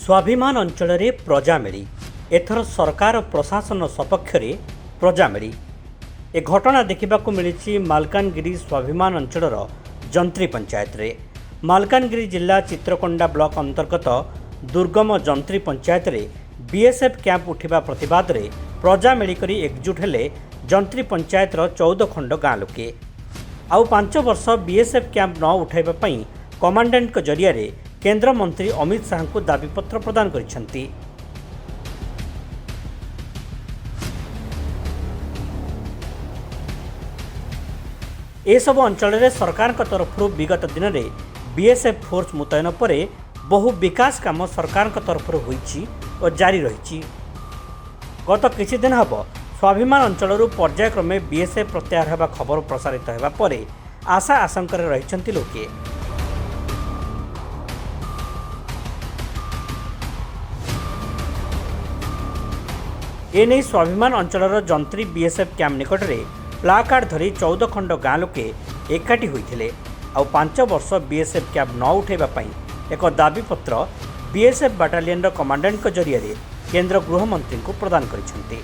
स्वाभिमान अंचल प्रजा मिली एथर सरकार प्रशासन सपक्ष प्रजा मिली ए घटना देखा मिली मालकानगिरी स्वाभिमान अंचल जंत्री पंचायत रे। मालकानगिरी जिला चित्रकोंडा ब्लॉक अंतर्गत दुर्गम जंत्री पंचायत रे बीएसएफ कैंप उठा प्रतिवाद रे प्रजा मिलिक एकजुट हेले जंत्री पंचायत 14 खंड गाँ लोके आउ 5 वर्ष बीएसएफ कैंप न उठाइबा कमांडेंट जरिया केंद्र मंत्री अमित शाह को दाबीपत्र प्रदान करिसेंती। ए सब अंचल रे सरकार तरफ विगत दिन में बीएसएफ फोर्स मुतयन पर बहु विकास काम सरकार तरफ होईची और जारी रही। गत किछि दिन हब स्वाभिमान अंचल पर्यायक्रमे बीएसएफ प्रत्याहार होगा खबर प्रसारित होगा पर आशा आशंक रही लोके। एने स्वाभिमान अंचल जंत्री बीएसएफ कैंप निकट में प्लाकार्ड धरी 14 खंड गाँ लोके एकाठी होते आउ 5 वर्ष बीएसएफ कैंप न उठाइबा एक दाबीपत्र बीएसएफ बाटालियन कमांडेंट जरिया केंद्र गृहमंत्री को प्रदान करिसेंती।